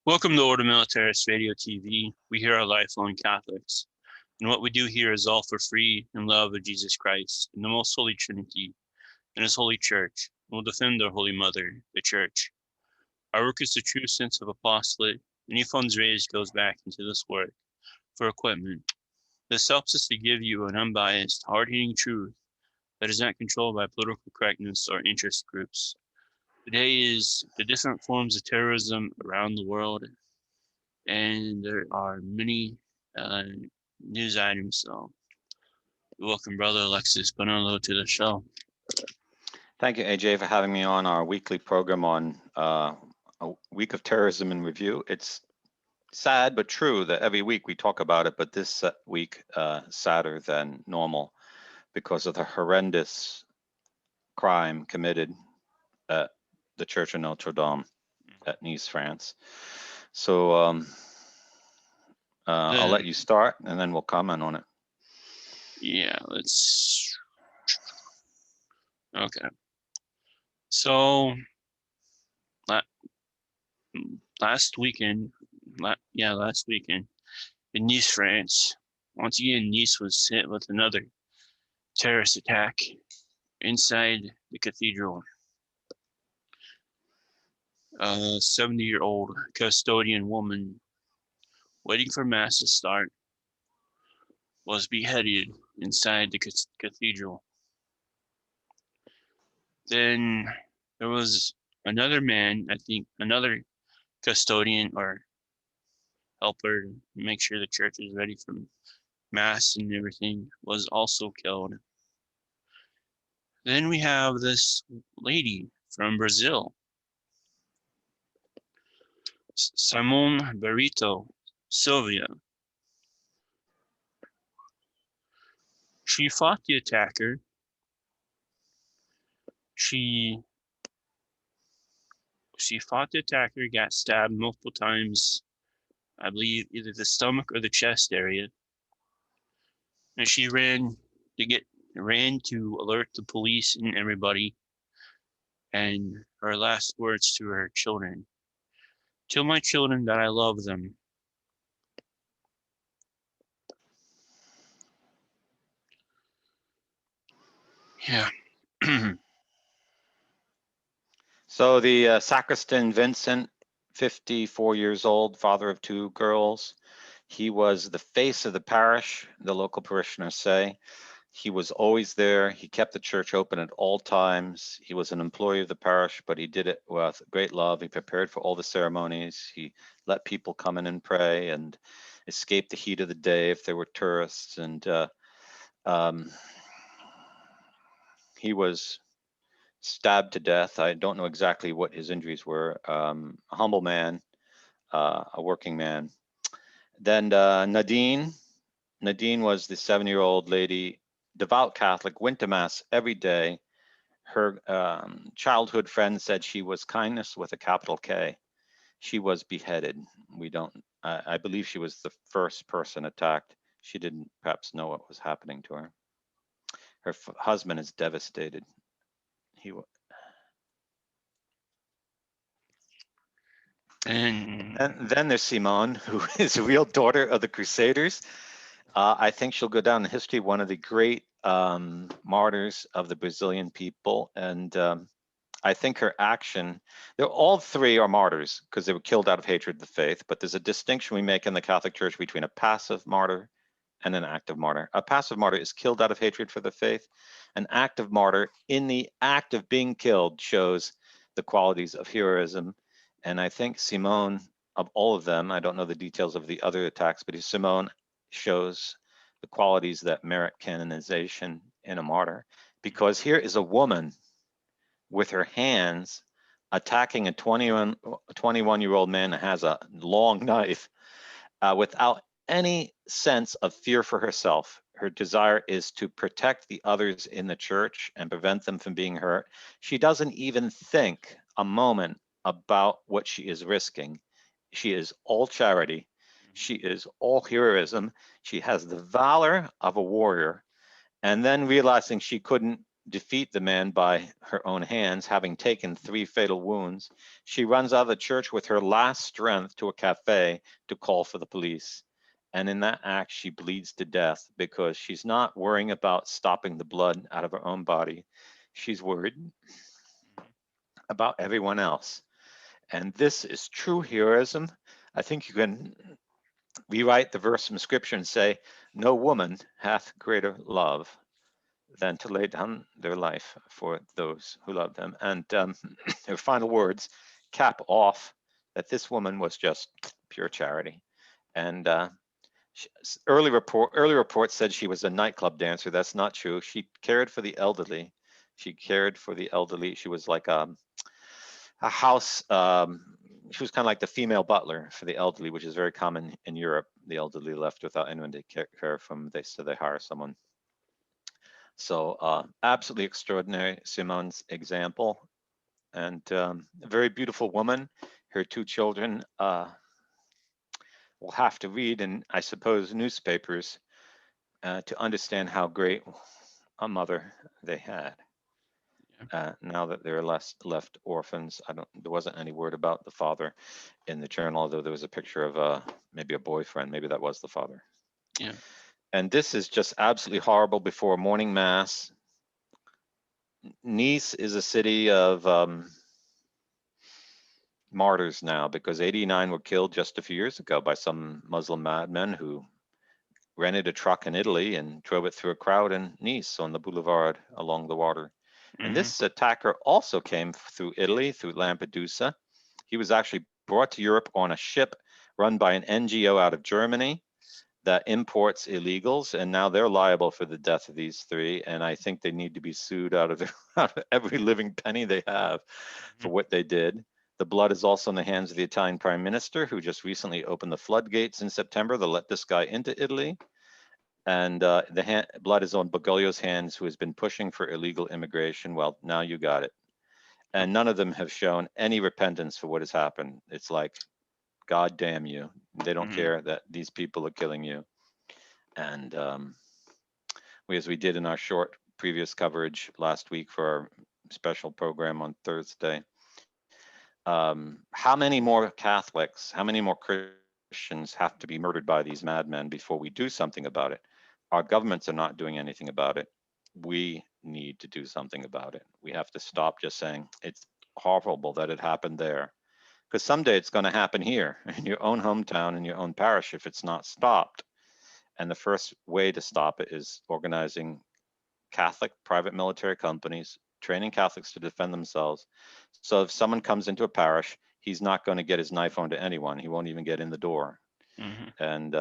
Welcome to Order Militaris Radio TV. We here are lifelong Catholics, and what we do here is all for free in love of Jesus Christ and the most holy Trinity and His holy Church. We'll defend our Holy Mother, the Church. Our work is the true sense of apostolate. Any funds raised goes back into this work for equipment. This helps us to give you an unbiased, hard-hitting truth that is not controlled by political correctness or interest groups. Today is the different forms of terrorism around the world, and there are many news items. So, welcome, Brother Alexis Bonello, to the show. Thank you, AJ, for having me on our weekly program on a week of terrorism in review. It's sad but true that every week we talk about it, but this week sadder than normal because of the horrendous crime committed at the Church of Notre Dame at Nice, France. So I'll let you start and then we'll comment on it. Yeah, let's. Okay. So, last weekend, in Nice, France, once again, Nice was hit with another terrorist attack inside the cathedral. A 70-year-old custodian woman waiting for Mass to start was beheaded inside the cathedral. Then there was another man, I think another custodian or helper to make sure the church is ready for Mass and everything, was also killed. Then we have this lady from Brazil, Simone Barreto Silvia. She fought the attacker. She fought the attacker, got stabbed multiple times, I believe either the stomach or the chest area. And she ran to alert the police and everybody. And her last words to her children: "Tell my children that I love them." Yeah. So the sacristan Vincent, 54 years old, father of 2 girls. He was the face of the parish, the local parishioners say. He was always there. He kept the church open at all times. He was an employee of the parish, but he did it with great love. He prepared for all the ceremonies. He let people come in and pray and escape the heat of the day if there were tourists. And he was stabbed to death. I don't know exactly what his injuries were. A humble man, a working man. Then Nadine was the 7-year-old lady, devout Catholic, went to Mass every day. Her childhood friend said she was kindness with a capital K. She was beheaded. I believe she was the first person attacked. She didn't perhaps know what was happening to her. Her husband is devastated. And then there's Simone, who is a real daughter of the Crusaders. I think she'll go down in history, one of the great martyrs of the Brazilian people. And I think her action, all 3 are martyrs because they were killed out of hatred of the faith. But there's a distinction we make in the Catholic Church between a passive martyr and an active martyr. A passive martyr is killed out of hatred for the faith. An active martyr, in the act of being killed, shows the qualities of heroism. And I think Simone, of all of them, I don't know the details of the other attacks, but Simone shows the qualities that merit canonization in a martyr. Because here is a woman with her hands attacking a 21-year-old man that has a long knife without any sense of fear for herself. Her desire is to protect the others in the church and prevent them from being hurt. She doesn't even think a moment about what she is risking. She is all charity. She is all heroism. She has the valor of a warrior. And then realizing she couldn't defeat the man by her own hands, having taken 3 fatal wounds. She runs out of the church with her last strength to a cafe to call for the police. And in that act, she bleeds to death because she's not worrying about stopping the blood out of her own body. She's worried about everyone else. And this is true heroism. I think you can rewrite the verse from scripture and say, no woman hath greater love than to lay down their life for those who love them. And her final words cap off that this woman was just pure charity. And early reports said she was a nightclub dancer. That's not true. She cared for the elderly. She cared for the elderly. She was like a house. She was kind of like the female butler for the elderly, which is very common in Europe. The elderly left without anyone to care for them. So they hire someone. So absolutely extraordinary, Simone's example, and a very beautiful woman. Her 2 children will have to read, and I suppose newspapers to understand how great a mother they had. Now that they're left orphans, there wasn't any word about the father in the journal, although there was a picture of maybe a boyfriend. Maybe that was the father. Yeah. And this is just absolutely horrible. Before morning mass, Nice is a city of martyrs now, because 89 were killed just a few years ago by some Muslim madmen who rented a truck in Italy and drove it through a crowd in Nice on the boulevard along the water. And this attacker also came through Italy, through Lampedusa. He was actually brought to Europe on a ship run by an NGO out of Germany that imports illegals, and now they're liable for the death of these 3. And I think they need to be sued out of every living penny they have for what they did. The blood is also in the hands of the Italian prime minister, who just recently opened the floodgates in September to let this guy into Italy. And the blood is on Bergoglio's hands, who has been pushing for illegal immigration. Well, now you got it. And none of them have shown any repentance for what has happened. It's like, God damn you. They don't care that these people are killing you. And as we did in our short previous coverage last week for our special program on Thursday, how many more Catholics, how many more Christians have to be murdered by these madmen before we do something about it? Our governments are not doing anything about it. We need to do something about it. We have to stop just saying it's horrible that it happened there, because someday it's going to happen here in your own hometown, in your own parish, if it's not stopped. And the first way to stop it is organizing Catholic private military companies, training Catholics to defend themselves. So if someone comes into a parish, he's not going to get his knife onto anyone. He won't even get in the door. And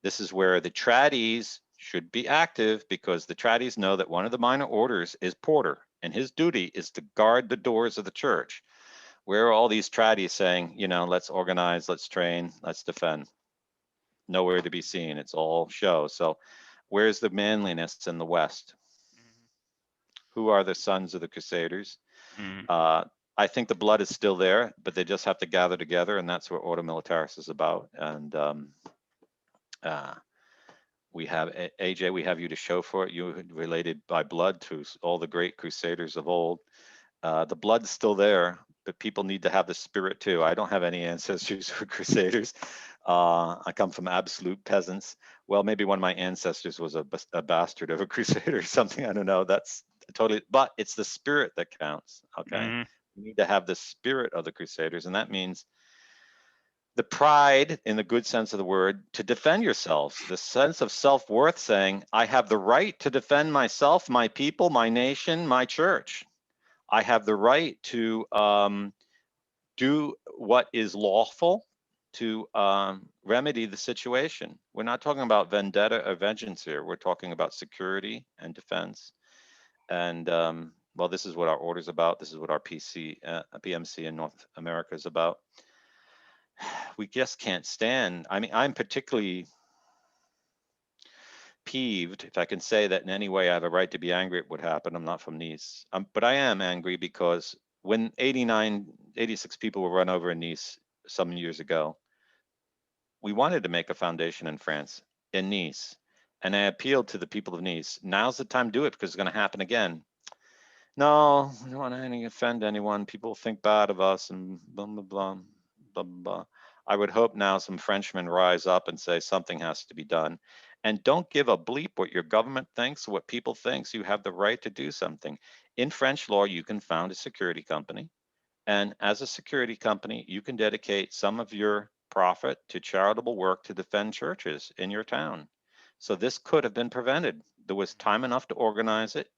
this is where the tradies should be active, because the tradies know that one of the minor orders is porter, and his duty is to guard the doors of the church. Where are all these tradies saying, let's organize, let's train, let's defend? Nowhere to be seen. It's all show. So where's the manliness in the West? Who are the sons of the Crusaders? I think the blood is still there, but they just have to gather together, and that's what Ordo Militaris is about. And we have, AJ, we have you to show for it. You related by blood to all the great Crusaders of old. The blood's still there, but people need to have the spirit too. I don't have any ancestors who are Crusaders. I come from absolute peasants. Well, maybe one of my ancestors was a bastard of a Crusader or something. I don't know. That's totally, but it's the spirit that counts. Okay. We need to have the spirit of the Crusaders, and that means the pride, in the good sense of the word, to defend yourselves, the sense of self-worth, saying, I have the right to defend myself, my people, my nation, my church. I have the right to do what is lawful to remedy the situation. We're not talking about vendetta or vengeance here. We're talking about security and defense. And well, this is what our order is about. This is what our PMC in North America is about. We just can't stand. I mean, I'm particularly peeved, if I can say that in any way. I have a right to be angry at what happened. I'm not from Nice, but I am angry because when 86 people were run over in Nice some years ago, we wanted to make a foundation in France, in Nice, And I appealed to the people of Nice. Now's the time to do it because it's going to happen again. No, we don't want to offend anyone. People think bad of us and blah, blah, blah, blah, blah. I would hope now some Frenchmen rise up and say something has to be done. And don't give a bleep what your government thinks, what people thinks. You have the right to do something. In French law, you can found a security company. And as a security company, you can dedicate some of your profit to charitable work to defend churches in your town. So this could have been prevented. There was time enough to organize it.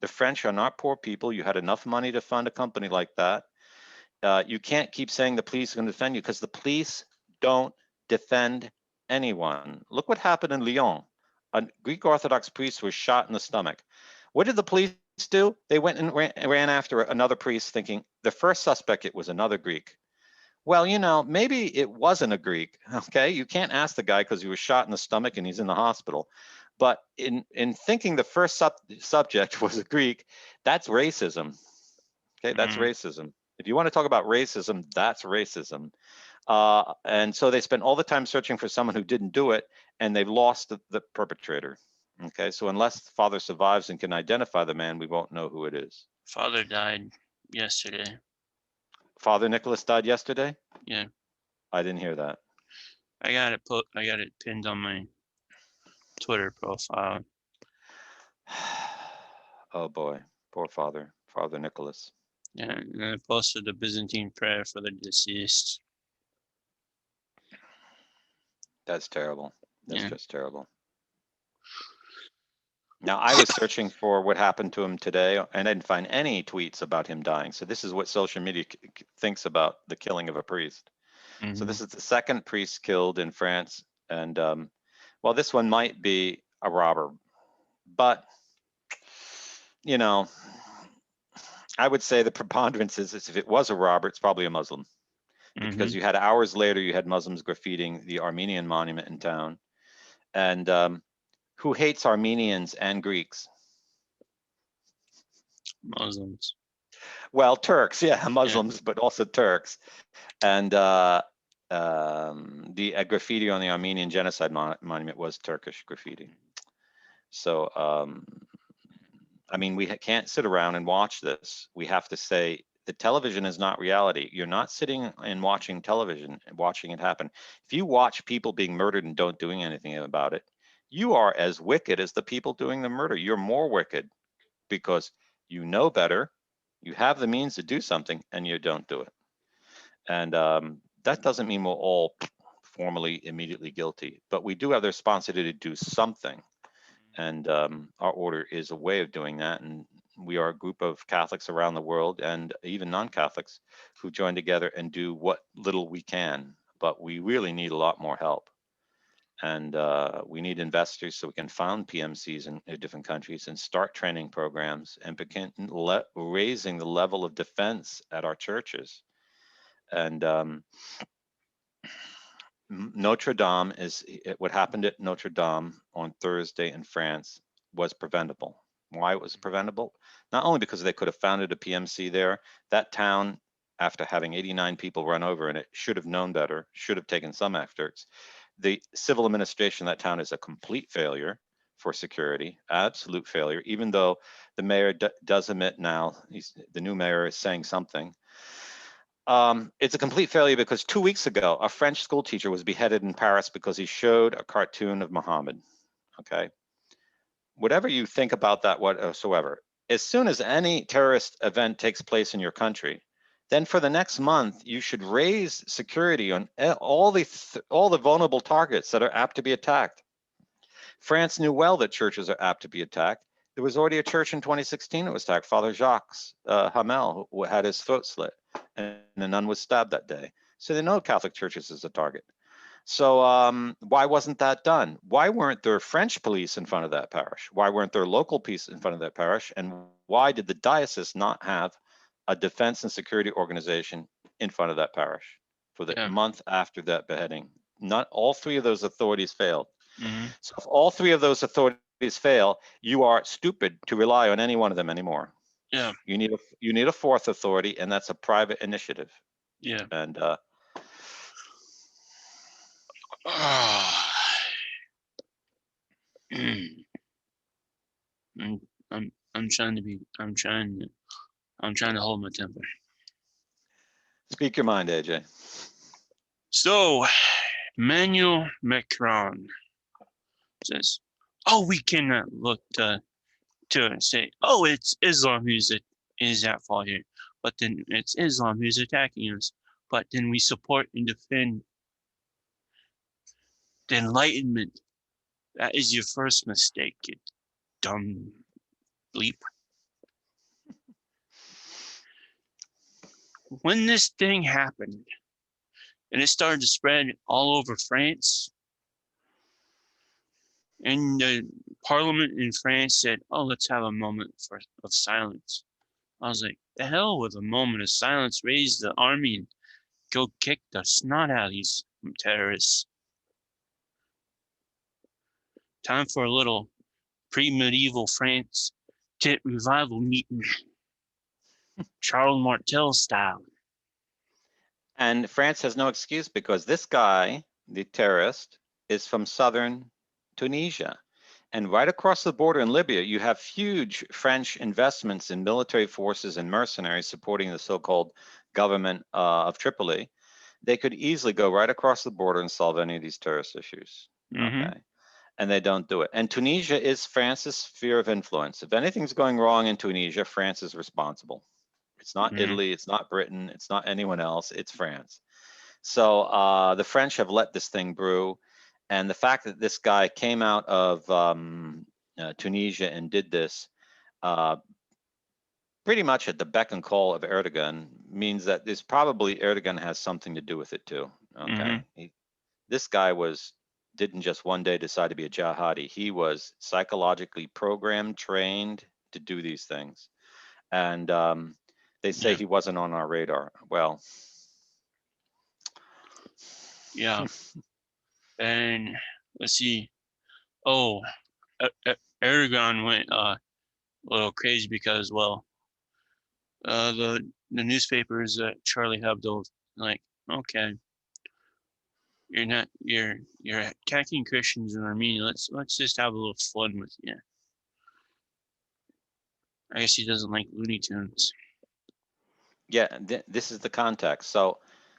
The French are not poor people. You had enough money to fund a company like that. You can't keep saying the police are going to defend you because the police don't defend anyone. Look what happened in Lyon. A Greek Orthodox priest was shot in the stomach. What did the police do? They went and ran after another priest thinking the first suspect, it was another Greek. Well, maybe it wasn't a Greek, okay? You can't ask the guy because he was shot in the stomach and he's in the hospital. But in thinking the first subject was a Greek, that's racism, okay? That's racism. If you want to talk about racism, that's racism. And so they spent all the time searching for someone who didn't do it, and they've lost the perpetrator. Okay, so unless the father survives and can identify the man, we won't know who it is. Father died yesterday. Father Nicholas died yesterday? Yeah. I didn't hear that. I got it pinned on my Twitter profile. Oh boy, poor Father Nicholas. Yeah, and I posted a Byzantine prayer for the deceased. That's terrible. That's Yeah. just terrible. Now, I was searching for what happened to him today, and I didn't find any tweets about him dying. So this is what social media thinks about the killing of a priest. So this is the second priest killed in France. And well, this one might be a robber, but I would say the preponderance is if it was a robber, it's probably a Muslim, because you had hours later, you had Muslims graffitiing the Armenian monument in town. And who hates Armenians and Greeks? Muslims. Well, Turks, yeah, Muslims, but also Turks. And the graffiti on the Armenian genocide monument was Turkish graffiti. So, I mean, we can't sit around and watch this. We have to say the television is not reality. You're not sitting and watching television and watching it happen. If you watch people being murdered and don't doing anything about it, you are as wicked as the people doing the murder. You're more wicked because you know better, you have the means to do something, and you don't do it. And that doesn't mean we're all formally immediately guilty, but we do have the responsibility to do something. And our order is a way of doing that. And we are a group of Catholics around the world and even non-Catholics who join together and do what little we can. But we really need a lot more help. And we need investors so we can found PMCs in different countries and start training programs and begin raising the level of defense at our churches. And Notre Dame what happened at Notre Dame on Thursday in France was preventable. Why it was preventable? Not only because they could have founded a PMC there, that town, after having 89 people run over in it, should have known better, should have taken some efforts. The civil administration of that town is a complete failure for security, absolute failure, even though the mayor does admit now, the new mayor is saying something. It's a complete failure because 2 weeks ago, a French school teacher was beheaded in Paris because he showed a cartoon of Muhammad, okay? Whatever you think about that whatsoever, as soon as any terrorist event takes place in your country, then for the next month, you should raise security on all the vulnerable targets that are apt to be attacked. France knew well that churches are apt to be attacked. There was already a church in 2016 that was attacked, Father Jacques Hamel, who had his throat slit, and a nun was stabbed that day. So they know Catholic churches is a target. So why wasn't that done? Why weren't there French police in front of that parish? Why weren't there local police in front of that parish? And why did the diocese not have a defense and security organization in front of that parish for the month after that beheading? Not all three of those authorities failed. So if all three of those authorities fail, you are stupid to rely on any one of them anymore. Yeah. You need a fourth authority, and that's a private initiative. Yeah. And I'm trying to be. I'm trying to hold my temper. Speak your mind, AJ. So, Emmanuel Macron says, "Oh, we cannot look to say, oh, it's Islam is at fault here, but then it's Islam who's attacking us. But then we support and defend the Enlightenment. That is your first mistake, you dumb bleep. When this thing happened and it started to spread all over France, and the parliament in France said, oh, let's have a moment of silence. I was like, the hell with a moment of silence, raise the army and go kick the snot out of these terrorists. Time for a little pre-medieval France tit revival meeting, Charles Martel style. And France has no excuse because this guy, the terrorist, is from southern Tunisia. And right across the border in Libya, you have huge French investments in military forces and mercenaries supporting the so-called government of Tripoli. They could easily go right across the border and solve any of these terrorist issues. Okay. And they don't do it. And Tunisia is France's sphere of influence. If anything's going wrong in Tunisia, France is responsible. It's not Italy, it's not Britain, it's not anyone else, it's France. So the French have let this thing brew. And the fact that this guy came out of Tunisia and did this pretty much at the beck and call of Erdogan means that this probably Erdogan has something to do with it too. Okay. This guy didn't just one day decide to be a jihadi. He was psychologically programmed, trained to do these things. And they say he wasn't on our radar. Well, yeah. And let's see. Oh, Aragon went a little crazy because, well, the newspapers at Charlie Hebdo, like, okay, you're attacking Christians in Armenia. Let's just have a little fun with you. I guess he doesn't like Looney Tunes. Yeah, this is the context. So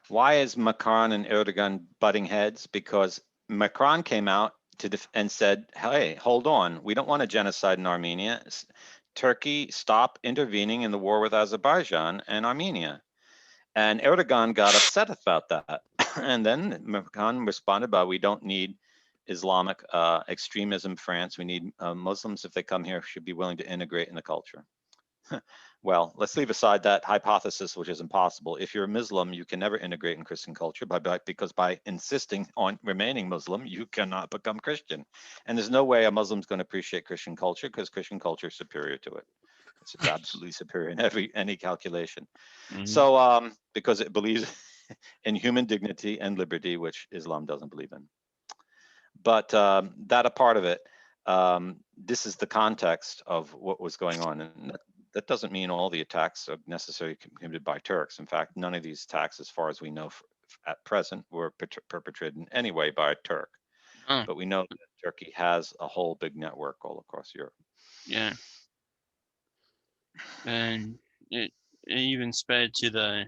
why is Macron and Erdogan butting heads? Because Macron came out and said, hey, hold on. We don't want a genocide in Armenia. Turkey, stop intervening in the war with Azerbaijan and Armenia. And Erdogan got upset about that. And then Macron responded by, we don't need Islamic extremism, France. We need Muslims, if they come here, should be willing to integrate in the culture. Well, let's leave aside that hypothesis, which is impossible. If you're a Muslim, you can never integrate in Christian culture because by insisting on remaining Muslim, you cannot become Christian. And there's no way a Muslim's going to appreciate Christian culture because Christian culture is superior to it. It's absolutely superior in any calculation. So because it believes in human dignity and liberty, which Islam doesn't believe in. But that a part of it, this is the context of what was going on. And that doesn't mean all the attacks are necessarily committed by Turks. In fact, none of these attacks, as far as we know at present, were perpetrated in any way by a Turk. But we know that Turkey has a whole big network all across Europe. Yeah. And it even spread to the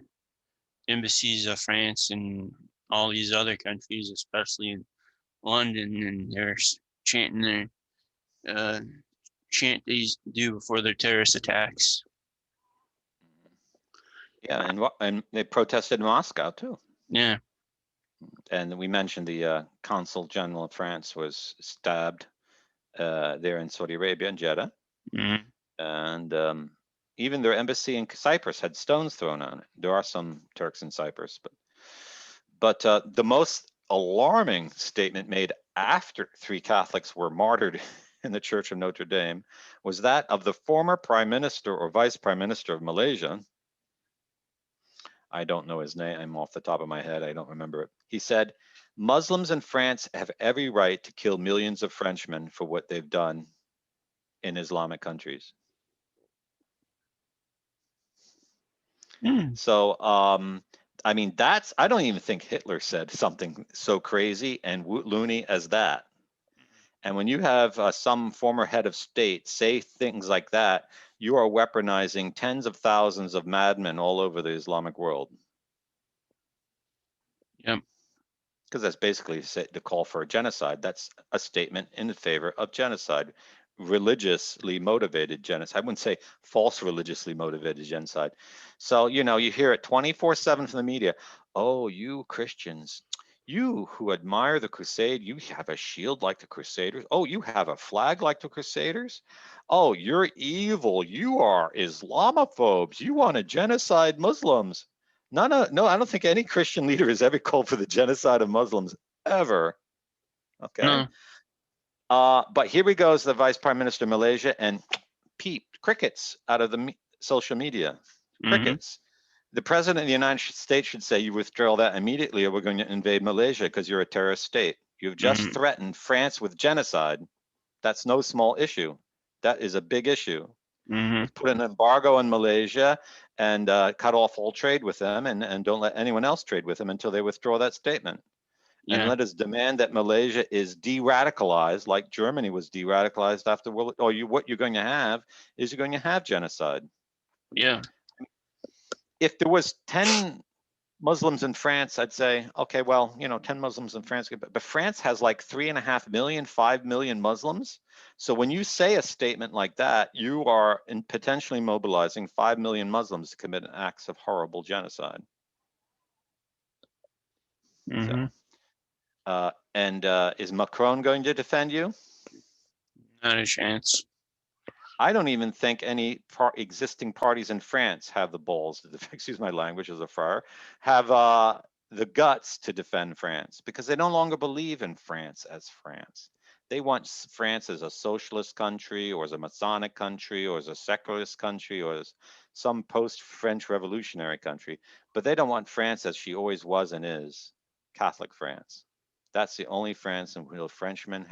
embassies of France and all these other countries, especially in London, and they're chanting their chant they do before their terrorist attacks. Yeah, and they protested in Moscow too. Yeah. And we mentioned the consul general of France was stabbed there in Saudi Arabia in Jeddah. And even their embassy in Cyprus had stones thrown on it. There are some Turks in Cyprus, but the most alarming statement made after 3 Catholics were martyred in the Church of Notre Dame was that of the former Prime Minister or Vice Prime Minister of Malaysia. I don't know his name. I'm off the top of my head. I don't remember it. He said, Muslims in France have every right to kill millions of Frenchmen for what they've done in Islamic countries. So, I mean, I don't even think Hitler said something so crazy and loony as that. And when you have some former head of state say things like that, you are weaponizing tens of thousands of madmen all over the Islamic world. Yep. Because that's basically the call for a genocide. That's a statement in favor of genocide, religiously motivated genocide. I wouldn't say false religiously motivated genocide. So, you know, you hear it 24/7 from the media. Oh, you Christians, you who admire the crusade, you have a shield like the Crusaders. Oh, you have a flag like the Crusaders. Oh, you're evil. You are Islamophobes. You want to genocide Muslims. No, I don't think any Christian leader has ever called for the genocide of Muslims, ever. Okay. No. But here we go as the Vice Prime Minister of Malaysia, and peeped crickets out of the social media. Crickets. The President of the United States should say, you withdraw that immediately or we're going to invade Malaysia because you're a terrorist state. You've just threatened France with genocide. That's no small issue. That is a big issue. Put an embargo on Malaysia and cut off all trade with them, and don't let anyone else trade with them until they withdraw that statement. Yeah. And let us demand that Malaysia is de-radicalized, like Germany was de-radicalized after World. Or what you're going to have is you're going to have genocide. Yeah. If there was 10 Muslims in France, I'd say, okay, well, you know, 10 Muslims in France, but France has like 3.5 million, 5 million Muslims. So when you say a statement like that, you are potentially mobilizing 5 million Muslims to commit acts of horrible genocide. So, is Macron going to defend you? Not a chance. I don't even think any existing parties in France have the balls to excuse my language as a friar, have the guts to defend France, because they no longer believe in France as France. They want France as a socialist country, or as a Masonic country, or as a secularist country, or as some post-French revolutionary country. But they don't want France as she always was and is, Catholic France. That's the only France in which Frenchmen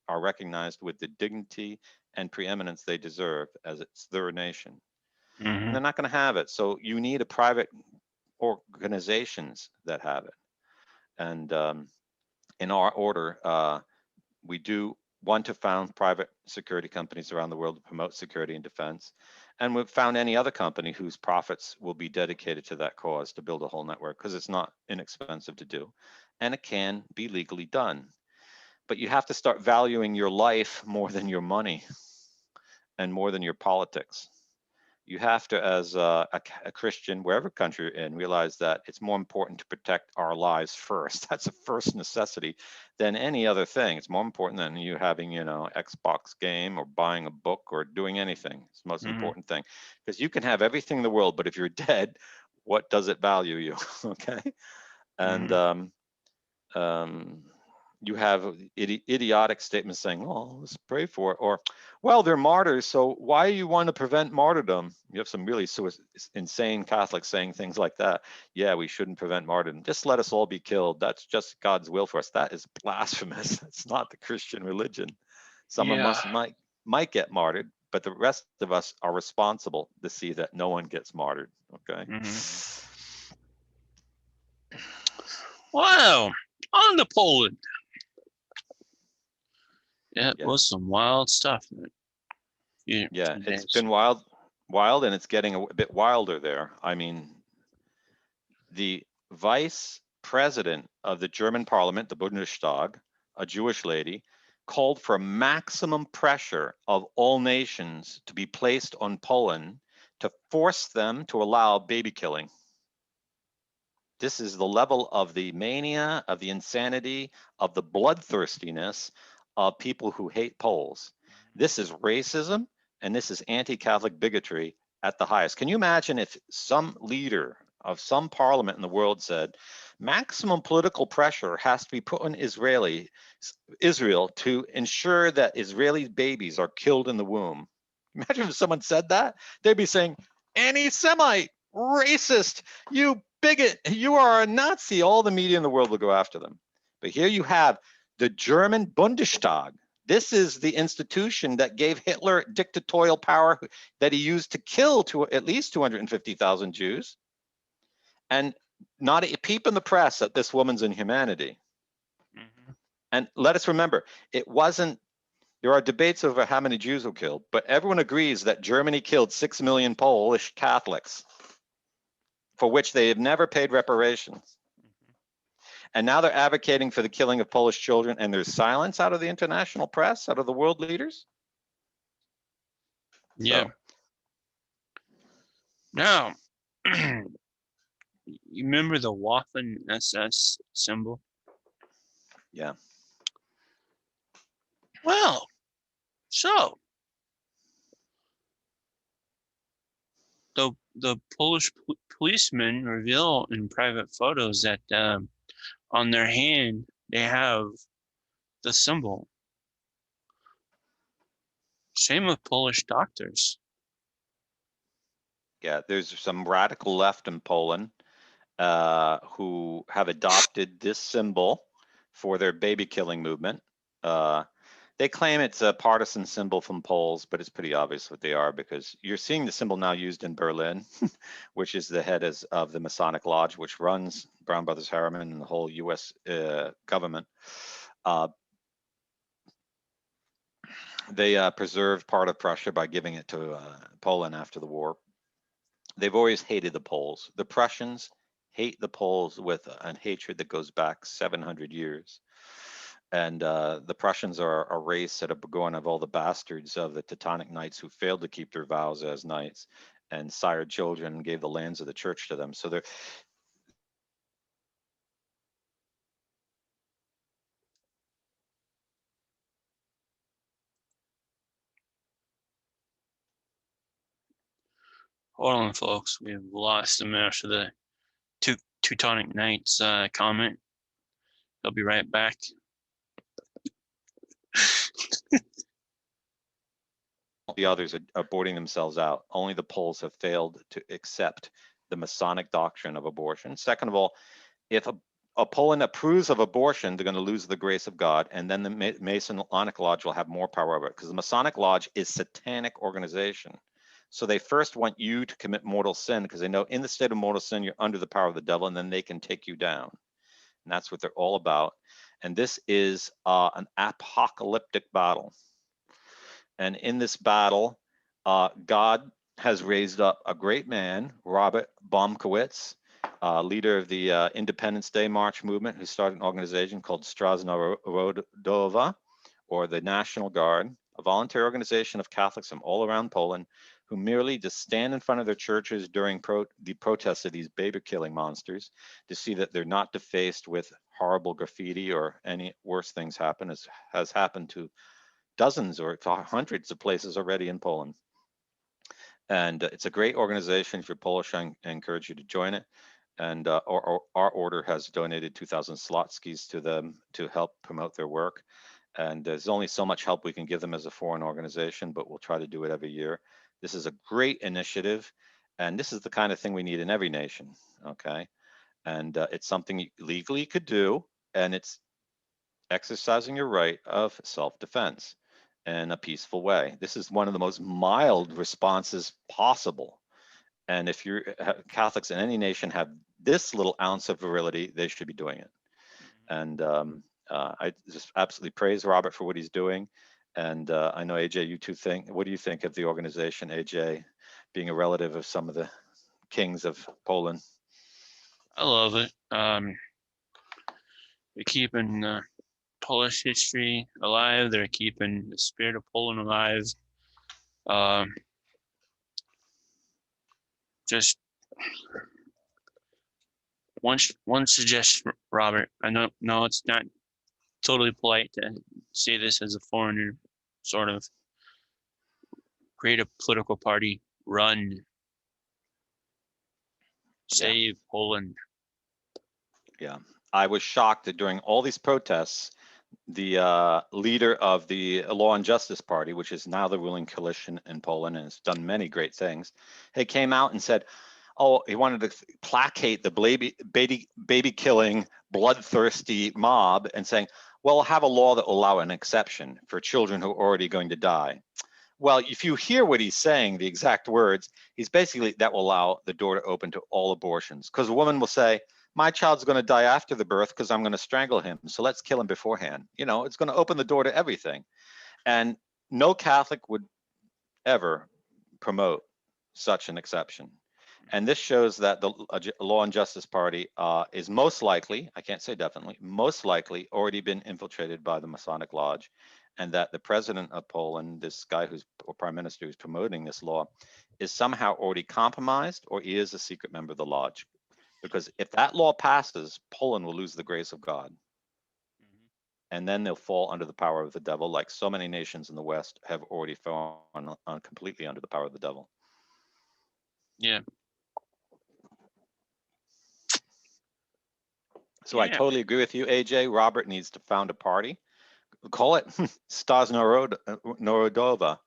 are recognized with the dignity and preeminence they deserve as it's their nation. And they're not going to have it. So you need a private organizations that have it. And in our order, we do want to found private security companies around the world to promote security and defense. And we've found any other company whose profits will be dedicated to that cause to build a whole network, because it's not inexpensive to do. And it can be legally done. But you have to start valuing your life more than your money and more than your politics. You have to, as a Christian, wherever country you're in, realize that it's more important to protect our lives first. That's a first necessity than any other thing. It's more important than you having, you know, Xbox game or buying a book or doing anything. It's the most important thing, because you can have everything in the world, but if you're dead, what does it value you? Okay. And you have idiotic statements saying, "Oh, let's pray for it," or, "Well, they're martyrs, so why you want to prevent martyrdom?" You have some really insane Catholics saying things like that. Yeah, we shouldn't prevent martyrdom. Just let us all be killed. That's just God's will for us. That is blasphemous. That's not the Christian religion. Someone might get martyred, but the rest of us are responsible to see that no one gets martyred. Okay. Wow. On to Poland. Yeah, it was some wild stuff. Yeah, it's been wild, and it's getting a bit wilder there. I mean, the vice president of the German parliament, the Bundestag, a Jewish lady, called for maximum pressure of all nations to be placed on Poland to force them to allow baby killing. This is the level of the mania, of the insanity, of the bloodthirstiness of people who hate Poles. This is racism, and this is anti-Catholic bigotry at the highest. Can you imagine if some leader of some parliament in the world said, maximum political pressure has to be put on Israel to ensure that Israeli babies are killed in the womb? Imagine if someone said that. They'd be saying, anti-Semite, racist, you bigot, you are a Nazi. All the media in the world will go after them. But here you have the German Bundestag. This is the institution that gave Hitler dictatorial power that he used to kill at least 250,000 Jews. And not a peep in the press at this woman's inhumanity. And let us remember, it wasn't, there are debates over how many Jews were killed, but everyone agrees that Germany killed 6 million Polish Catholics, for which they have never paid reparations. And now they're advocating for the killing of Polish children, and there's silence out of the international press, out of the world leaders. Yeah. So. Now, you remember the Waffen SS symbol? Yeah. Well, so the Polish policemen reveal in private photos that on their hand they have the symbol. Same with Polish doctors. Yeah, there's some radical left in Poland who have adopted this symbol for their baby killing movement. They claim it's a partisan symbol from Poles, but it's pretty obvious what they are, because you're seeing the symbol now used in Berlin, which is the head of the Masonic Lodge, which runs Brown Brothers Harriman and the whole U.S. Government. They preserved part of Prussia by giving it to Poland after the war. They've always hated the Poles. The Prussians hate the Poles with a hatred that goes back 700 years. And the Prussians are a race that are born of all the bastards of the Teutonic Knights who failed to keep their vows as knights and sired children and gave the lands of the church to them. So they're Hold on, folks. We have lost him after the Teutonic Knights comment. They'll be right back. the others are boarding themselves out. Only the Poles have failed to accept the Masonic doctrine of abortion. Second of all, if a Poland approves of abortion, they're going to lose the grace of God, and then the Masonic Lodge will have more power over it, because the Masonic Lodge is a satanic organization. So they first want you to commit mortal sin, because they know in the state of mortal sin, you're under the power of the devil, and then they can take you down. And that's what they're all about. And this is an apocalyptic battle. And in this battle, God has raised up a great man, Robert Bomkowitz, leader of the Independence Day March movement, who started an organization called Straż Narodowa, or the National Guard, a voluntary organization of Catholics from all around Poland who merely just stand in front of their churches during the protests of these baby-killing monsters to see that they're not defaced with horrible graffiti or any worse things happen, as has happened to dozens or hundreds of places already in Poland. And it's a great organization. If you're Polish, I encourage you to join it. And our order has donated 2,000 zlotys to them to help promote their work. And there's only so much help we can give them as a foreign organization, but we'll try to do it every year. This is a great initiative, and this is the kind of thing we need in every nation, okay? And it's something you legally could do, and it's exercising your right of self-defense in a peaceful way. This is one of the most mild responses possible. And if you're Catholics in any nation have this little ounce of virility, they should be doing it. And I just absolutely praise Robert for what he's doing. And I know, AJ, you two think, what do you think of the organization, AJ, being a relative of some of the kings of Poland? I love it. They're keeping Polish history alive. They're keeping the spirit of Poland alive. Just one suggestion, Robert. I know, no, it's not totally polite to say this as a foreigner. Sort of create a political party, run, save Poland. Yeah, I was shocked that during all these protests, the leader of the Law and Justice Party, which is now the ruling coalition in Poland and has done many great things, he came out and said, oh, he wanted to placate the baby killing, bloodthirsty mob and saying, well, have a law that will allow an exception for children who are already going to die. Well, if you hear what he's saying, the exact words, he's basically that will allow the door to open to all abortions, because a woman will say, my child's going to die after the birth because I'm going to strangle him. So let's kill him beforehand. You know, it's going to open the door to everything. And no Catholic would ever promote such an exception. And this shows that the Law and Justice Party is most likely, I can't say definitely, most likely already been infiltrated by the Masonic Lodge, and that the president of Poland, this guy who's or prime minister who's promoting this law, is somehow already compromised, or he is a secret member of the lodge. Because if that law passes, Poland will lose the grace of God. And then they'll fall under the power of the devil, like so many nations in the West have already fallen completely under the power of the devil. Yeah. So I totally agree with you, AJ. Robert needs to found a party. Call it Stas Narodova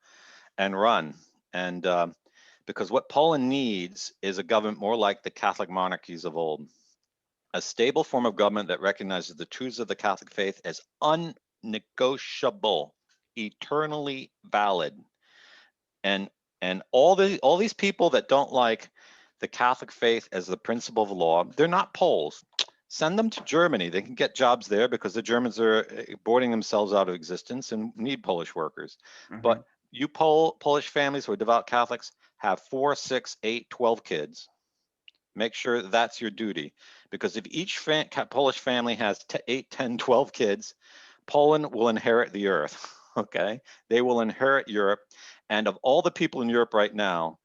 and run. And because what Poland needs is a government more like the Catholic monarchies of old. A stable form of government that recognizes the truths of the Catholic faith as unnegotiable, eternally valid. And all these people that don't like the Catholic faith as the principle of law, they're not Poles. Send them to Germany. They can get jobs there because the Germans are boarding themselves out of existence and need Polish workers. But you Polish families who are devout Catholics have 4, 6, 8, 12 kids. Make sure that's your duty, because if each Polish family has 8, 10, 12 kids, Poland will inherit the earth. Okay, they will inherit Europe. And of all the people in Europe right now,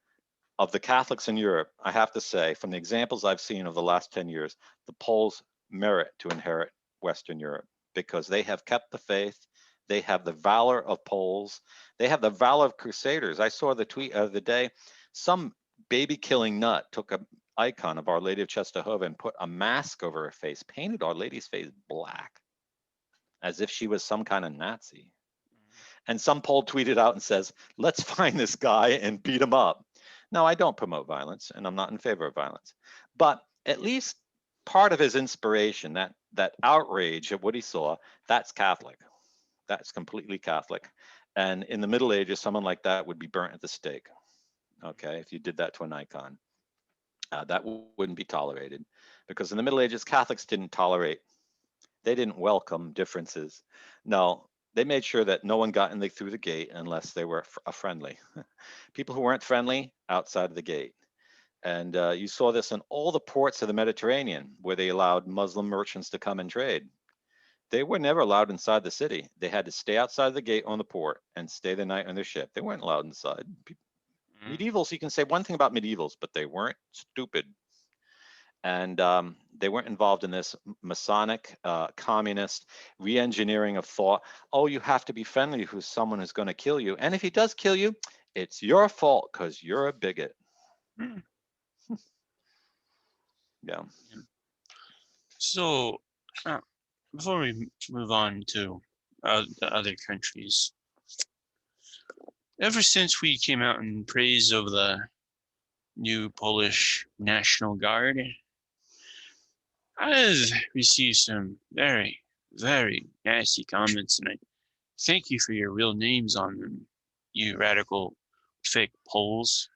of the Catholics in Europe, I have to say, from the examples I've seen of the last 10 years, the Poles merit to inherit Western Europe because they have kept the faith. They have the valor of Poles. They have the valor of Crusaders. I saw the tweet of the day. Some baby killing nut took an icon of Our Lady of Czestochowa and put a mask over her face, painted Our Lady's face black, as if she was some kind of Nazi. And some Pole tweeted out and says, let's find this guy and beat him up. Now, I don't promote violence, and I'm not in favor of violence. But at least part of his inspiration, that outrage at what he saw, that's Catholic. That's completely Catholic. And in the Middle Ages, someone like that would be burnt at the stake. Okay, if you did that to an icon. That wouldn't be tolerated. Because in the Middle Ages, Catholics didn't tolerate, they didn't welcome differences. No, they made sure that no one got in through the gate unless they were friendly. People who weren't friendly, outside of the gate. And you saw this in all the ports of the Mediterranean where they allowed Muslim merchants to come and trade. They were never allowed inside the city. They had to stay outside the gate on the port and stay the night on their ship. They weren't allowed inside. Medievals, you can say one thing about medievals, but they weren't stupid. And they weren't involved in this Masonic, communist re-engineering of thought. Oh, you have to be friendly with someone who's going to kill you. And if he does kill you, it's your fault because you're a bigot. Yeah. So, before we move on to the other countries, ever since we came out in praise of the new Polish National Guard, I've received some very, very nasty comments, and I thank you for your real names on them, you radical fake Poles.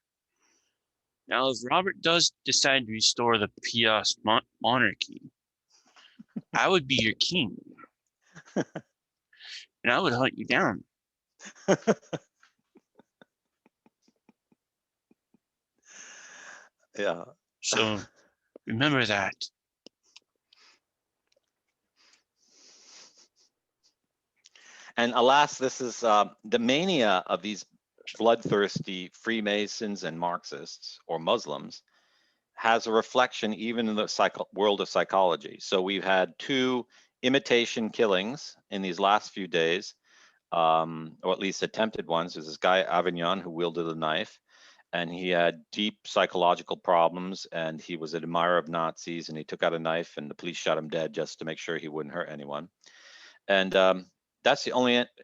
Now, if Robert does decide to restore the Piast monarchy, I would be your king, and I would hunt you down. Yeah. So remember that. And alas, this is the mania of these bloodthirsty Freemasons and Marxists or Muslims has a reflection even in the world of psychology. So we've had 2 imitation killings in these last few days, or at least attempted ones. There's this guy, Avignon, who wielded a knife, and he had deep psychological problems, and he was an admirer of Nazis, and he took out a knife, and the police shot him dead just to make sure he wouldn't hurt anyone. And that's the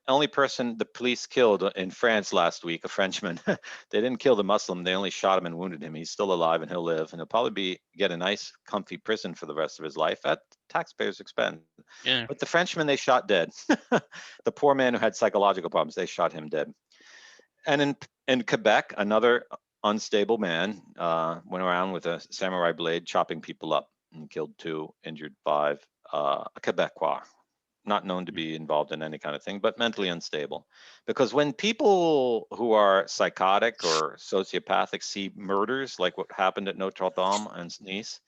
only person the police killed in France last week, a Frenchman. They didn't kill the Muslim. They only shot him and wounded him. He's still alive and he'll live. And he'll probably get a nice, comfy prison for the rest of his life at taxpayers' expense. Yeah. But the Frenchman they shot dead. The poor man who had psychological problems, they shot him dead. And in Quebec, another unstable man went around with a samurai blade chopping people up. and killed 2, injured 5. A Quebecois, not known to be involved in any kind of thing, but mentally unstable. Because when people who are psychotic or sociopathic see murders like what happened at Notre Dame and Nice,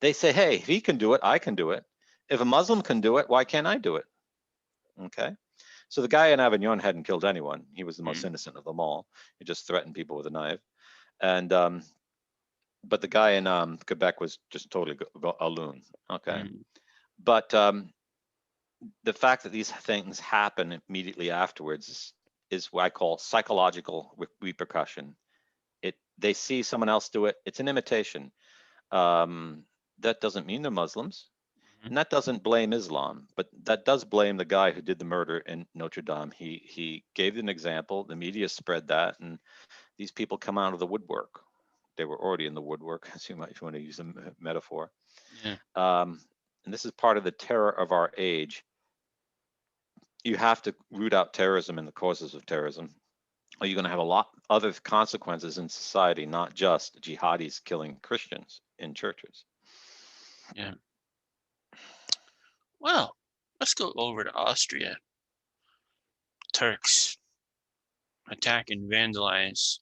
they say, hey, if he can do it, I can do it. If a Muslim can do it, why can't I do it? Okay. So the guy in Avignon hadn't killed anyone. He was the most innocent of them all. He just threatened people with a knife. And but the guy in Quebec was just totally a loon. Okay. But the fact that these things happen immediately afterwards is what I call psychological repercussion. They see someone else do it. It's an imitation. That doesn't mean they're Muslims. And that doesn't blame Islam, but that does blame the guy who did the murder in Notre Dame. He gave an example. The media spread that, and these people come out of the woodwork. They were already in the woodwork, as you might, if you want to use a metaphor. Yeah. And this is part of the terror of our age. You have to root out terrorism and the causes of terrorism, or you're going to have a lot other consequences in society, not just jihadis killing Christians in churches. Yeah. Well, let's go over to Austria. Turks attack and vandalize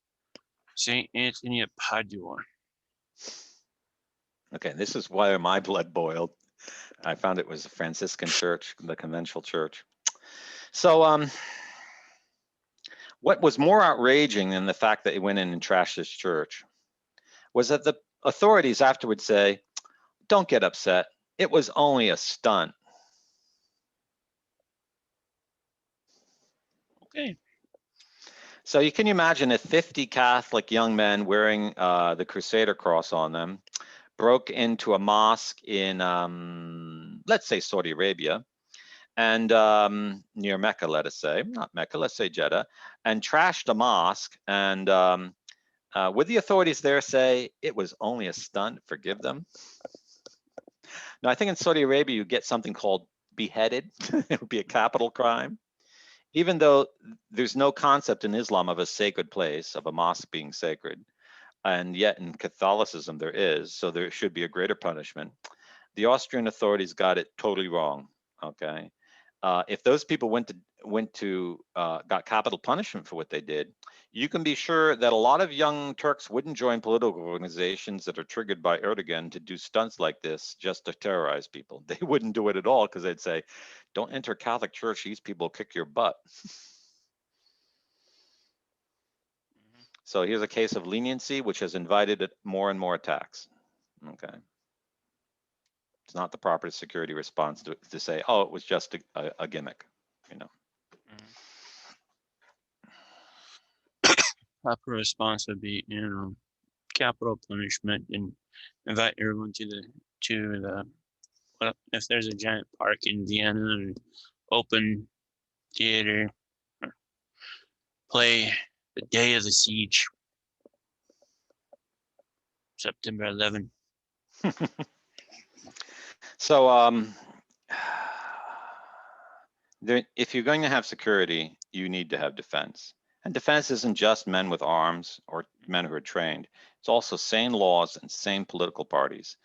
St. Anthony of Padua. Okay, this is why my blood boiled. I found it was a Franciscan church, the conventual church. So what was more outraging than the fact that he went in and trashed this church was that the authorities afterwards say, don't get upset. It was only a stunt. Okay. So you can imagine if 50 Catholic young men wearing the Crusader cross on them broke into a mosque in, let's say, Saudi Arabia, and near Mecca, let us say, not Mecca, let's say Jeddah, and trashed a mosque, and would the authorities there say it was only a stunt, forgive them? Now, I think in Saudi Arabia, you get something called beheaded. It would be a capital crime. Even though there's no concept in Islam of a sacred place, of a mosque being sacred, and yet in Catholicism there is, so there should be a greater punishment. The Austrian authorities got it totally wrong. Okay, if those people got capital punishment for what they did, you can be sure that a lot of young Turks wouldn't join political organizations that are triggered by Erdogan to do stunts like this just to terrorize people. They wouldn't do it at all because they'd say, "Don't enter Catholic Church; these people will kick your butt." So here's a case of leniency, which has invited more and more attacks. Okay. It's not the proper security response to say, oh, it was just a gimmick, you know. Proper response would be, capital punishment and invite everyone to the well, if there's a giant park in Vienna and open theater, or play the day of the siege, September 11th. So if you're going to have security, you need to have defense. And defense isn't just men with arms or men who are trained. It's also sane laws and sane political parties.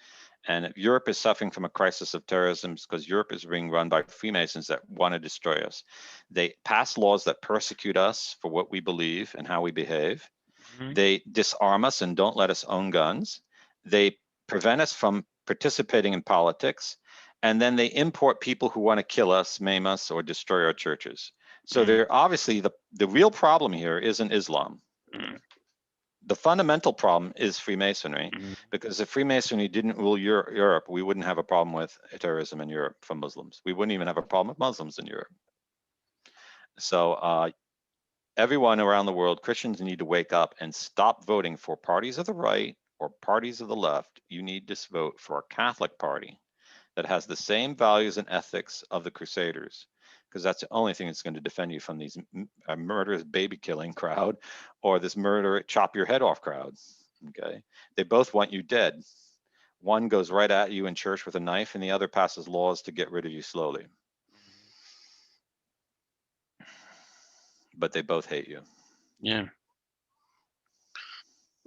And if Europe is suffering from a crisis of terrorism because Europe is being run by Freemasons that want to destroy us. They pass laws that persecute us for what we believe and how we behave. They disarm us and don't let us own guns. They prevent us from participating in politics. And then they import people who want to kill us, maim us, or destroy our churches. So they're obviously the real problem here isn't Islam. The fundamental problem is Freemasonry, because if Freemasonry didn't rule Europe, we wouldn't have a problem with terrorism in Europe from Muslims. We wouldn't even have a problem with Muslims in Europe. So everyone around the world, Christians need to wake up and stop voting for parties of the right or parties of the left. You need to vote for a Catholic party that has the same values and ethics of the Crusaders, because that's the only thing that's going to defend you from these murderous baby killing crowd or this murder chop your head off crowd. Okay, they both want you dead. One goes right at you in church with a knife, and the other passes laws to get rid of you slowly. But they both hate you. Yeah.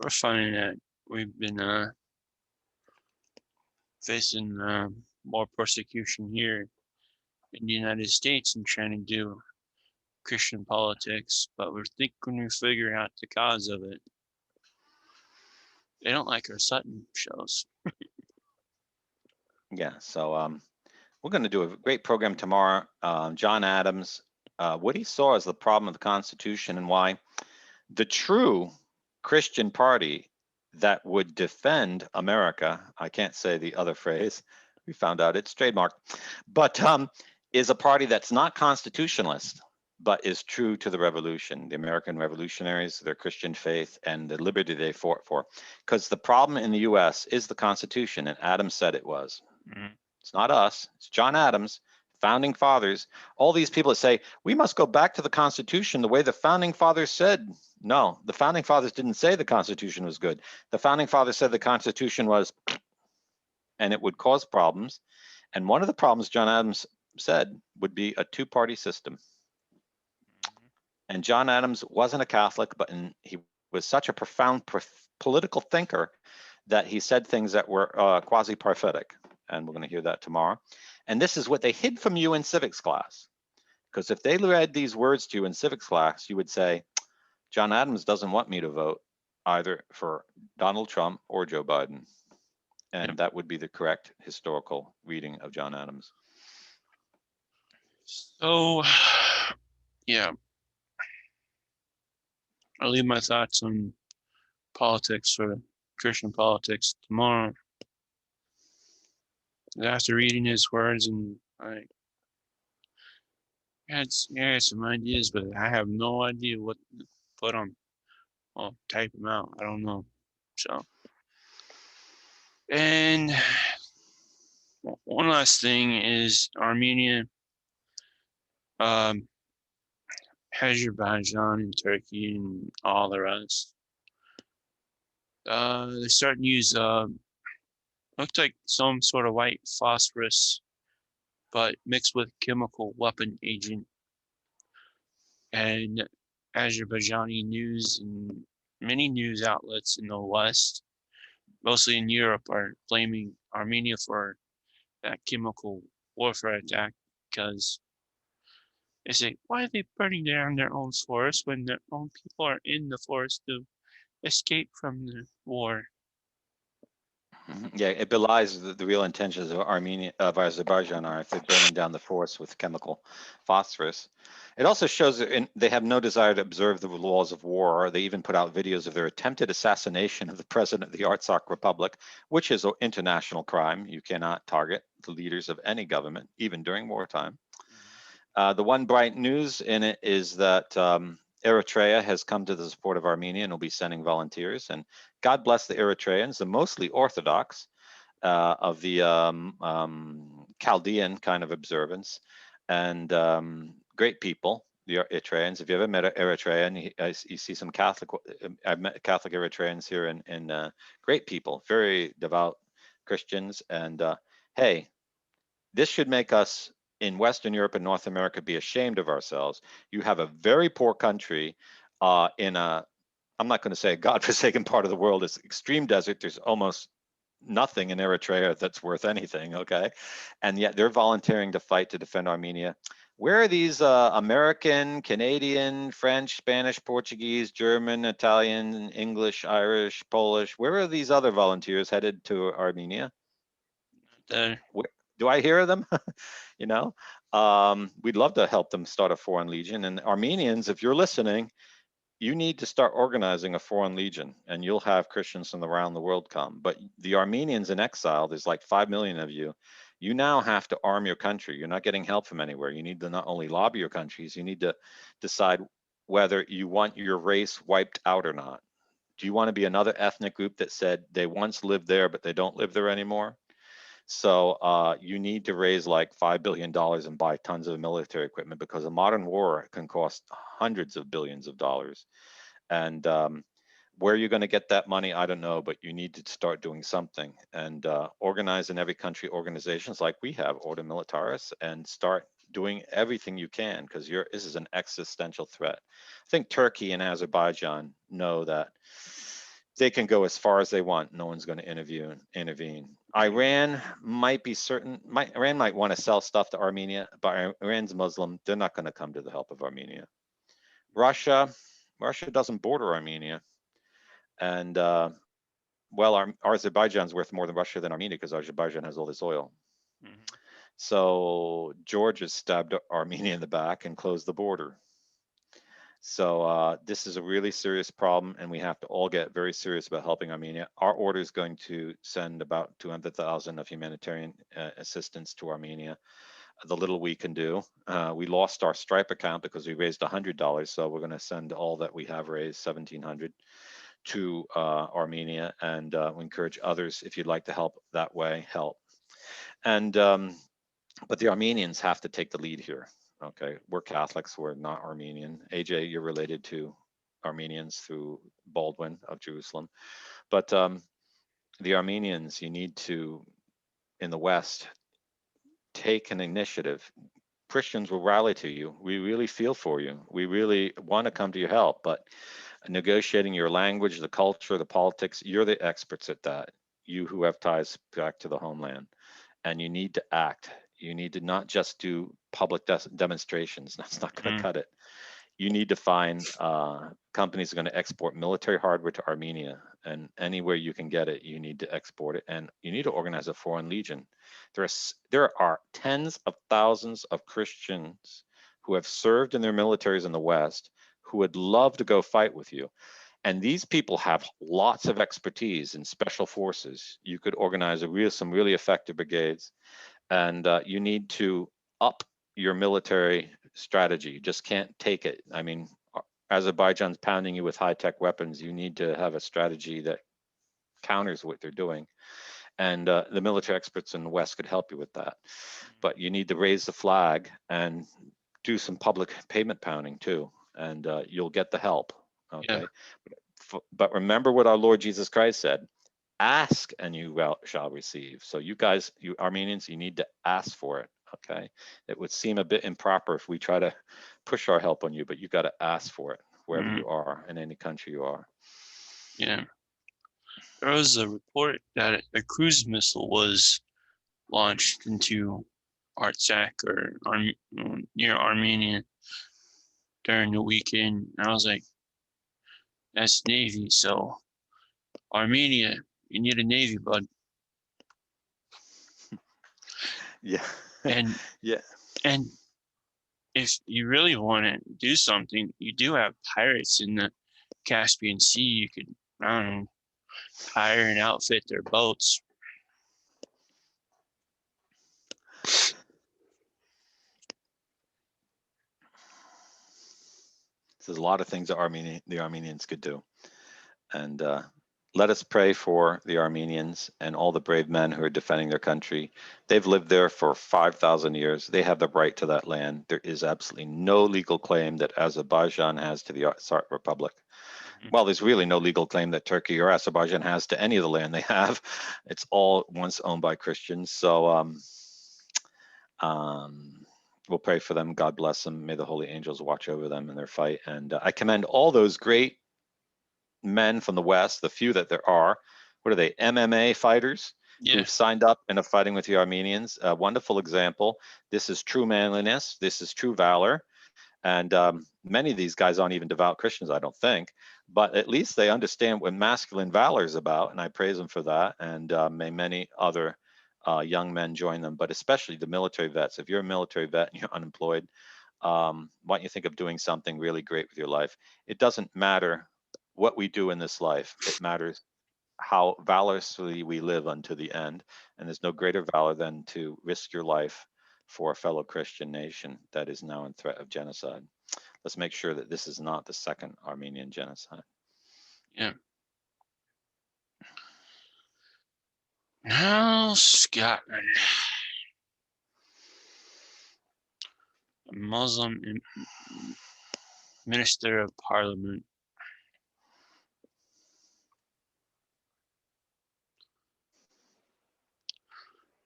We're finding that we've been facing more persecution here in the United States and trying to do Christian politics, but we're thinking we figure out the cause of it. They don't like our Sutton shows. Yeah, so we're going to do a great program tomorrow. John Adams, what he saw as the problem of the Constitution and why the true Christian party that would defend America, I can't say the other phrase, we found out it's trademarked, but is a party that's not constitutionalist, but is true to the revolution, the American revolutionaries, their Christian faith, and the liberty they fought for. Because the problem in the US is the Constitution, and Adams said it was. Mm. It's not us, it's John Adams, founding fathers. All these people that say, we must go back to the Constitution the way the founding fathers said. No, the founding fathers didn't say the Constitution was good. The founding fathers said the Constitution was, and it would cause problems. And one of the problems John Adams said would be a two-party system. And John Adams wasn't a Catholic, but he was such a profound political thinker that he said things that were quasi-prophetic. And we're going to hear that tomorrow. And this is what they hid from you in civics class. Because if they read these words to you in civics class, you would say, John Adams doesn't want me to vote either for Donald Trump or Joe Biden. And that would be the correct historical reading of John Adams. So, yeah, I'll leave my thoughts on politics for Christian politics tomorrow. After reading his words, and I had some ideas, but I have no idea what to put on. I'll type them out. I don't know. So, and one last thing is Armenia, Azerbaijan, and Turkey, and all the rest. They're starting to use looked like some sort of white phosphorus, but mixed with chemical weapon agent. And Azerbaijani news and many news outlets in the West, mostly in Europe, are blaming Armenia for that chemical warfare attack because they say, why are they burning down their own forest when their own people are in the forest to escape from the war? Yeah, it belies the real intentions of Azerbaijan are if they're burning down the forest with chemical phosphorus. It also shows that they have no desire to observe the laws of war. They even put out videos of their attempted assassination of the president of the Artsakh Republic, which is an international crime. You cannot target the leaders of any government, even during wartime. The one bright news in it is that Eritrea has come to the support of Armenia and will be sending volunteers. And God bless the Eritreans, the mostly Orthodox of the Chaldean kind of observance, and great people, the Eritreans. If you ever met an Eritrean, you see some Catholic. I've met Catholic Eritreans here, and great people, very devout Christians. And hey, this should make us in Western Europe and North America be ashamed of ourselves. You have a very poor country in a, I'm not going to say a godforsaken part of the world. It's extreme desert. There's almost nothing in Eritrea that's worth anything, okay? And yet they're volunteering to fight to defend Armenia. Where are these American, Canadian, French, Spanish, Portuguese, German, Italian, English, Irish, Polish? Where are these other volunteers headed to Armenia? Do I hear them? You know, we'd love to help them start a foreign legion. And Armenians, if you're listening, you need to start organizing a foreign legion, and you'll have Christians from around the world come. But the Armenians in exile, there's like 5 million of you. You now have to arm your country. You're not getting help from anywhere. You need to not only lobby your countries, you need to decide whether you want your race wiped out or not. Do you want to be another ethnic group that said they once lived there, but they don't live there anymore? So you need to raise like $5 billion and buy tons of military equipment, because a modern war can cost hundreds of billions of dollars. And where you're going to get that money, I don't know, but you need to start doing something and organize in every country organizations like we have, Order Militaris, and start doing everything you can, because this is an existential threat. I think Turkey and Azerbaijan know that they can go as far as they want. No one's going to intervene. Iran might be certain. Iran might want to sell stuff to Armenia, but Iran's Muslim. They're not going to come to the help of Armenia. Russia doesn't border Armenia, and well, Azerbaijan's worth more than Russia than Armenia because Azerbaijan has all this oil. Mhm. So Georgia stabbed Armenia in the back and closed the border. So this is a really serious problem, and we have to all get very serious about helping Armenia. Our order is going to send about 200,000 of humanitarian assistance to Armenia. The little we can do. We lost our Stripe account because we raised $100, so we're going to send all that we have raised, 1,700, to Armenia, and we encourage others, if you'd like to help that way, help. And but the Armenians have to take the lead here. Okay, we're Catholics, we're not Armenian. AJ, you're related to Armenians through Baldwin of Jerusalem, but the Armenians, you need to, in the West, take an initiative. Christians will rally to you. We really feel for you. We really want to come to your help, but negotiating your language, the culture, the politics, you're the experts at that. You who have ties back to the homeland, and you need to act. You need to not just do public demonstrations. That's not going to cut it. You need to find companies that are going to export military hardware to Armenia, and anywhere you can get it, you need to export it, and you need to organize a foreign legion. There are tens of thousands of Christians who have served in their militaries in the West who would love to go fight with you. And these people have lots of expertise in special forces. You could organize some really effective brigades, and you need to up your military strategy. You just can't take it. I mean, Azerbaijan's pounding you with high-tech weapons. You need to have a strategy that counters what they're doing. And the military experts in the West could help you with that. But you need to raise the flag and do some public pavement pounding too, and you'll get the help. Okay. Yeah. But remember what our Lord Jesus Christ said: ask and you shall receive. So you guys, you Armenians, you need to ask for it. Okay. It would seem a bit improper if we try to push our help on you, but you got to ask for it wherever you are, in any country you are. Yeah. There was a report that a cruise missile was launched into Artsakh or near Armenia during the weekend. And I was like, that's Navy. So Armenia, you need a Navy, bud. Yeah. And yeah. and if you really want to do something, you do have pirates in the Caspian Sea. You could, I don't know, hire and outfit their boats. There's a lot of things that the Armenians could do. And let us pray for the Armenians and all the brave men who are defending their country. They've lived there for 5,000 years. They have the right to that land. There is absolutely no legal claim that Azerbaijan has to the Tsar Republic. Well, there's really no legal claim that Turkey or Azerbaijan has to any of the land they have. It's all once owned by Christians. So we'll pray for them. God bless them. May the holy angels watch over them in their fight. And I commend all those great men from the West, the few that there are. What are they? MMA fighters who've signed up and are fighting with the Armenians. A wonderful example. This is true manliness. This is true valor. And many of these guys aren't even devout Christians, I don't think, but at least they understand what masculine valor is about, and I praise them for that. And may many other young men join them, but especially the military vets. If you're a military vet and you're unemployed, why don't you think of doing something really great with your life? It doesn't matter what we do in this life. It matters how valorously we live unto the end. And there's no greater valor than to risk your life for a fellow Christian nation that is now in threat of genocide. Let's make sure that this is not the second Armenian genocide. Yeah. Now, Scotland. A Muslim Minister of Parliament.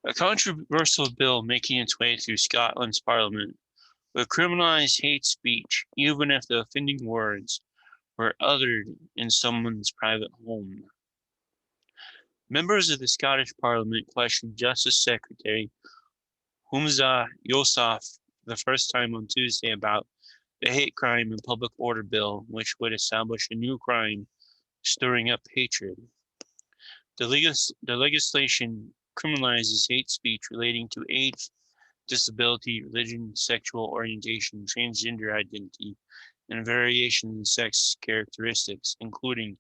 A controversial bill making its way through Scotland's Parliament will criminalize hate speech, even if the offending words were uttered in someone's private home. Members of the Scottish Parliament questioned Justice Secretary Humza Yousaf the first time on Tuesday about the Hate Crime and Public Order Bill, which would establish a new crime, stirring up hatred. The legislation criminalizes hate speech relating to age, disability, religion, sexual orientation, transgender identity, and variations in sex characteristics, including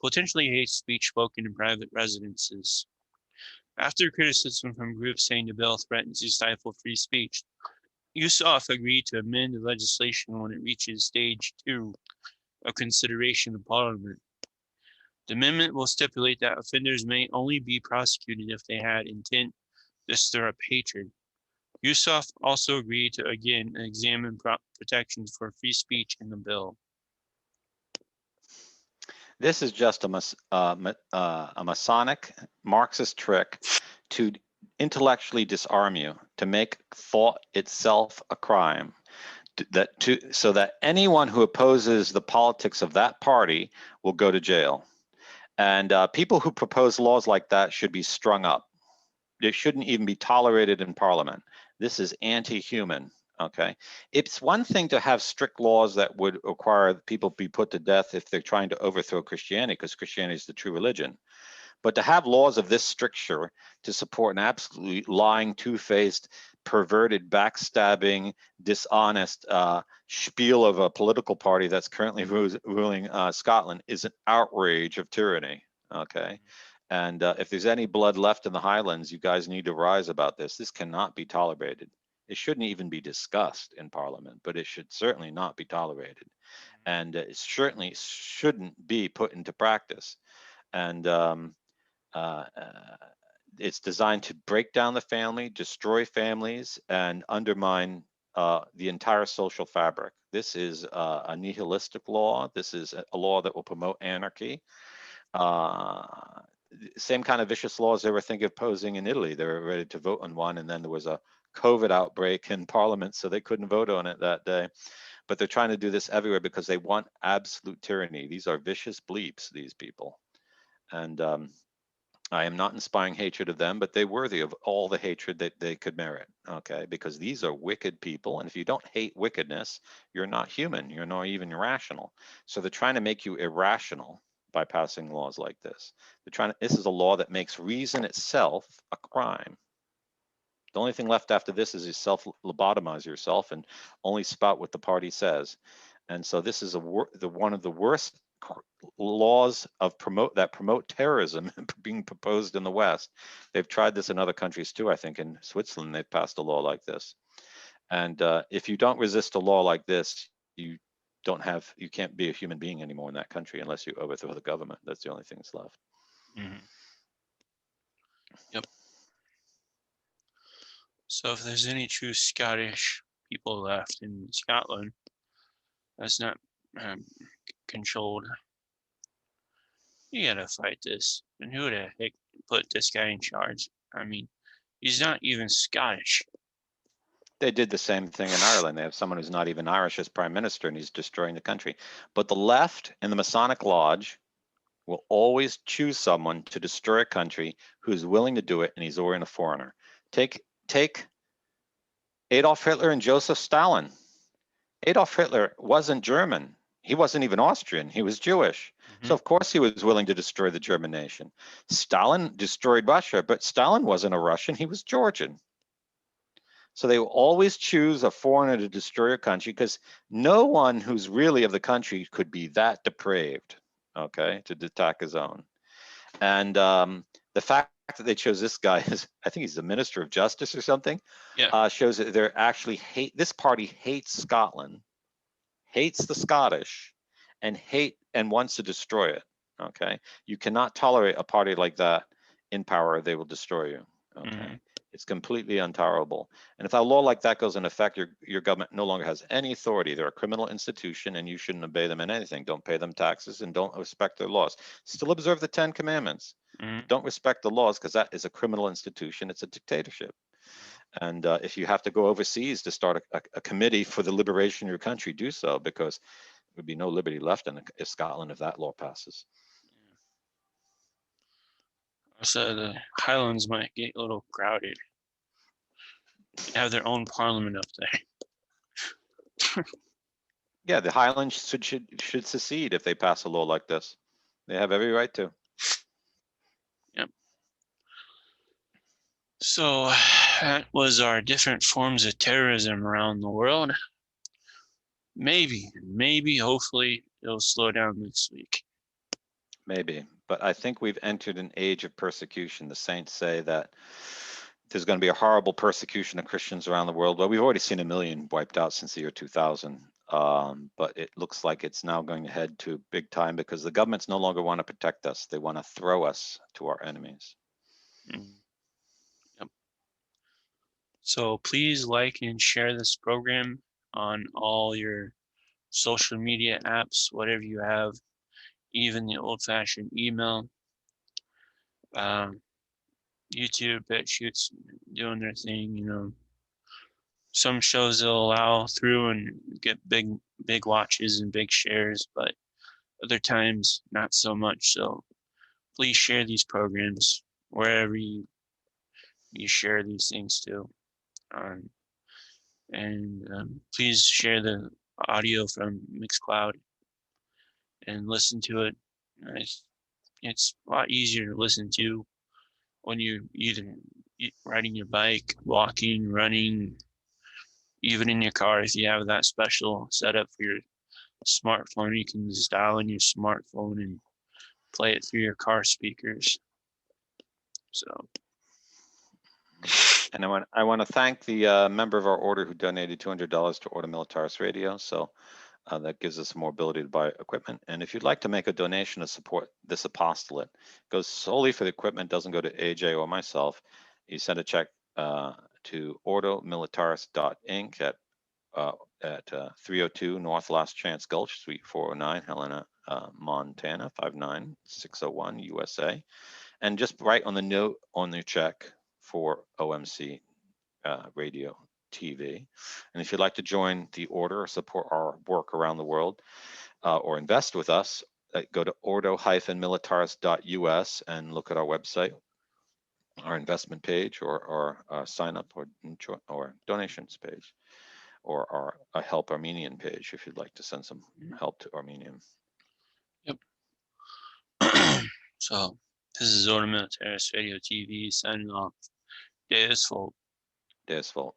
potentially hate speech spoken in private residences. After criticism from groups saying the bill threatens to stifle free speech, Yusuf agreed to amend the legislation when it reaches stage 2 of consideration in Parliament. The amendment will stipulate that offenders may only be prosecuted if they had intent to stir up hatred. Yusuf also agreed to again examine protections for free speech in the bill. This is just a Masonic Marxist trick to intellectually disarm you, to make thought itself a crime, so that anyone who opposes the politics of that party will go to jail. And people who propose laws like that should be strung up. They shouldn't even be tolerated in Parliament. This is anti-human. Okay, it's one thing to have strict laws that would require people be put to death if they're trying to overthrow Christianity, because Christianity is the true religion. But to have laws of this stricture to support an absolutely lying, two-faced, perverted, backstabbing, dishonest spiel of a political party that's currently ruling Scotland is an outrage of tyranny. Okay. And if there's any blood left in the Highlands, you guys need to rise about this. This cannot be tolerated. It shouldn't even be discussed in Parliament, but it should certainly not be tolerated. And it certainly shouldn't be put into practice. And it's designed to break down the family, destroy families, and undermine the entire social fabric. This is a nihilistic law. This is a law that will promote anarchy. Same kind of vicious laws they were thinking of posing in Italy. They were ready to vote on one, and then there was a COVID outbreak in Parliament, so they couldn't vote on it that day. But they're trying to do this everywhere because they want absolute tyranny. These are vicious bleeps, these people. And I am not inspiring hatred of them, but they're worthy of all the hatred that they could merit, okay? Because these are wicked people, and if you don't hate wickedness, you're not human, you're not even rational. So they're trying to make you irrational by passing laws like this. This is a law that makes reason itself a crime. The only thing left after this is you self-lobotomize yourself and only spout what the party says. And so this is one of the worst laws of that promote terrorism being proposed in the West. They've tried this in other countries too. I think in Switzerland they've passed a law like this. And if you don't resist a law like this, you can't be a human being anymore in that country unless you overthrow the government. That's the only thing that's left. Mm-hmm. Yep. So if there's any true Scottish people left in Scotland that's not controlled, you gotta fight this. And who the heck put this guy in charge? I mean, he's not even Scottish. They did the same thing in Ireland. They have someone who's not even Irish as prime minister, and he's destroying the country. But the left and the Masonic Lodge will always choose someone to destroy a country who's willing to do it, and he's already a foreigner. Take Adolf Hitler and Joseph Stalin. Adolf Hitler wasn't German. He wasn't even Austrian. He was Jewish. Mm-hmm. So of course he was willing to destroy the German nation. Stalin destroyed Russia, but Stalin wasn't a Russian. He was Georgian. So they will always choose a foreigner to destroy a country because no one who's really of the country could be that depraved, okay, to attack his own. And the fact that they chose this guy is, I think he's the Minister of Justice or something, shows that they're actually this party hates Scotland, hates the Scottish, and wants to destroy it. Okay, you cannot tolerate a party like that in power; they will destroy you. Okay, mm-hmm. It's completely intolerable. And if a law like that goes in effect, your government no longer has any authority. They're a criminal institution, and you shouldn't obey them in anything. Don't pay them taxes, and don't respect their laws. Still observe the 10 Commandments. Mm-hmm. Don't respect the laws because that is a criminal institution. It's a dictatorship. And if you have to go overseas to start a committee for the liberation of your country, do so, because there would be no liberty left in Scotland if that law passes. So the Highlands might get a little crowded. They have their own parliament up there. Yeah, the Highlands should secede if they pass a law like this. They have every right to. Yep. So that was our different forms of terrorism around the world. Maybe, hopefully, it'll slow down this week. Maybe, but I think we've entered an age of persecution. The saints say that there's going to be a horrible persecution of Christians around the world. Well, we've already seen 1 million wiped out since the year 2000, but it looks like it's now going to head to big time because the governments no longer want to protect us. They want to throw us to our enemies. Yep. So please like and share this program on all your social media apps, whatever you have, even the old-fashioned email. YouTube, BitChute's doing their thing, you know. Some shows they'll allow through and get big watches and big shares, but other times not so much. So please share these programs wherever you share these things to. And please share the audio from Mixcloud and listen to it. It's a lot easier to listen to when you either riding your bike, walking, running, even in your car. If you have that special setup for your smartphone, you can just dial in your smartphone and play it through your car speakers. So, and I want to thank the member of our order who donated $200 to Ordo Militaris Radio. So that gives us more ability to buy equipment. And if you'd like to make a donation to support this apostolate, it goes solely for the equipment, doesn't go to AJ or myself. You send a check to ordomilitaris.inc at 302 North Last Chance Gulch, Suite 409, Helena, Montana, 59601, USA. And just write on the note on the check for OMC Radio TV. And if you'd like to join the order or support our work around the world or invest with us, go to ordo-militaris.us and look at our website, our investment page, or sign up or donations page, or our Help Armenian page if you'd like to send some help to Armenia. yep. So this is Ordo Militaris Radio TV signing off. Deus Volt. Deus Volt.